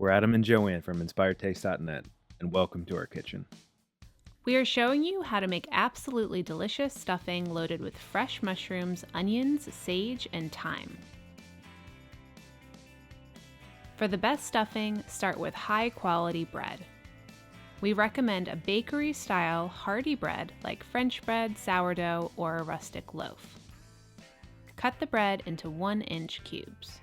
We're Adam and Joanne from InspiredTaste.net, and welcome to our kitchen. We are showing you how to make absolutely delicious stuffing loaded with fresh mushrooms, onions, sage, and thyme. For the best stuffing, start with high-quality bread. We recommend a bakery-style hearty bread like French bread, sourdough, or a rustic loaf. Cut the bread into 1-inch cubes.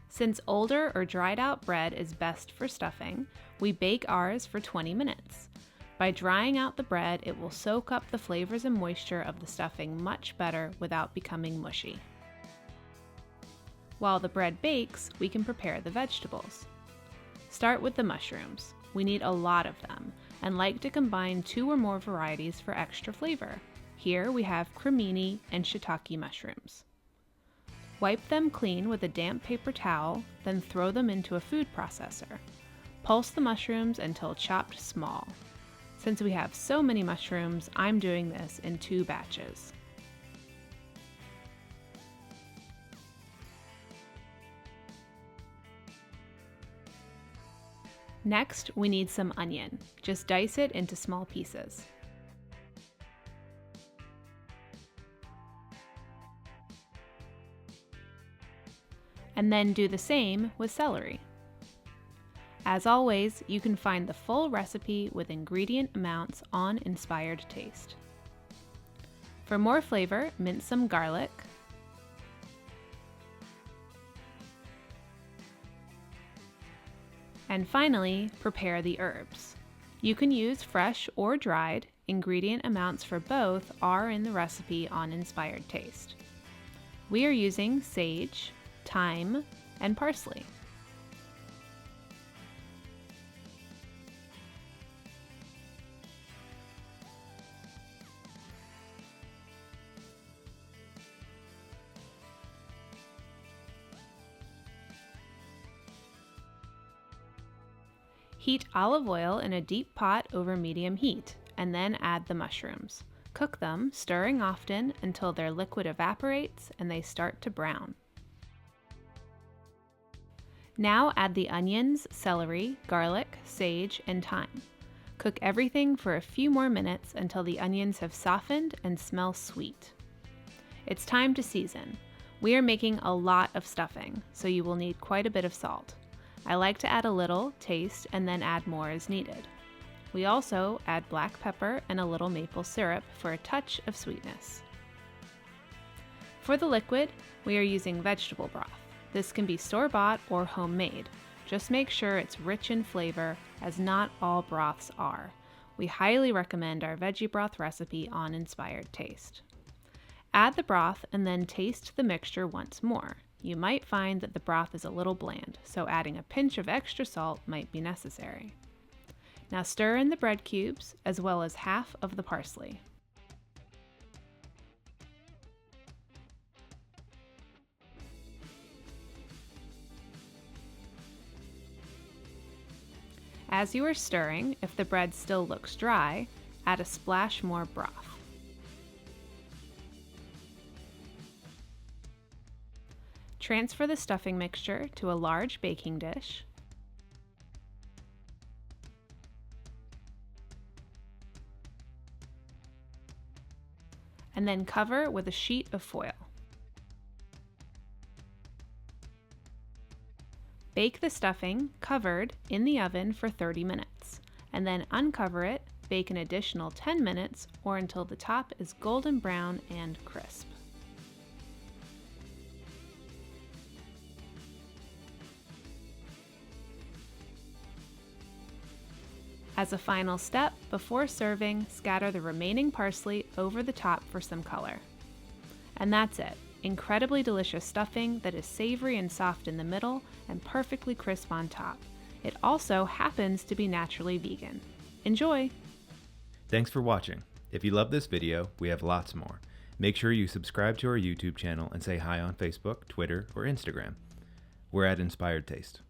Since older or dried out bread is best for stuffing, we bake ours for 20 minutes. By drying out the bread, it will soak up the flavors and moisture of the stuffing much better without becoming mushy. While the bread bakes, we can prepare the vegetables. Start with the mushrooms. We need a lot of them and like to combine 2 or more varieties for extra flavor. Here we have cremini and shiitake mushrooms. Wipe them clean with a damp paper towel, then throw them into a food processor. Pulse the mushrooms until chopped small. Since we have so many mushrooms, I'm doing this in 2 batches. Next, we need some onion. Just dice it into small pieces. And then do the same with celery. As always, you can find the full recipe with ingredient amounts on Inspired Taste. For more flavor, mince some garlic, and finally, prepare the herbs. You can use fresh or dried. Ingredient amounts for both are in the recipe on Inspired Taste. We are using sage, thyme, and parsley. Heat olive oil in a deep pot over medium heat, and then add the mushrooms. Cook them, stirring often until their liquid evaporates and they start to brown. Now add the onions, celery, garlic, sage, and thyme. Cook everything for a few more minutes until the onions have softened and smell sweet. It's time to season. We are making a lot of stuffing, so you will need quite a bit of salt. I like to add a little, taste, and then add more as needed. We also add black pepper and a little maple syrup for a touch of sweetness. For the liquid, we are using vegetable broth. This can be store-bought or homemade. Just make sure it's rich in flavor, as not all broths are. We highly recommend our veggie broth recipe on Inspired Taste. Add the broth and then taste the mixture once more. You might find that the broth is a little bland, so adding a pinch of extra salt might be necessary. Now stir in the bread cubes as well as half of the parsley. As you are stirring, if the bread still looks dry, add a splash more broth. Transfer the stuffing mixture to a large baking dish. And then cover with a sheet of foil. Bake the stuffing, covered, in the oven for 30 minutes, and then uncover it, bake an additional 10 minutes or until the top is golden brown and crisp. As a final step, before serving, scatter the remaining parsley over the top for some color. And that's it. Incredibly delicious stuffing that is savory and soft in the middle and perfectly crisp on top. It also happens to be naturally vegan. Enjoy! Thanks for watching. If you love this video, we have lots more. Make sure you subscribe to our YouTube channel and say hi on Facebook, Twitter, or Instagram. We're at Inspired Taste.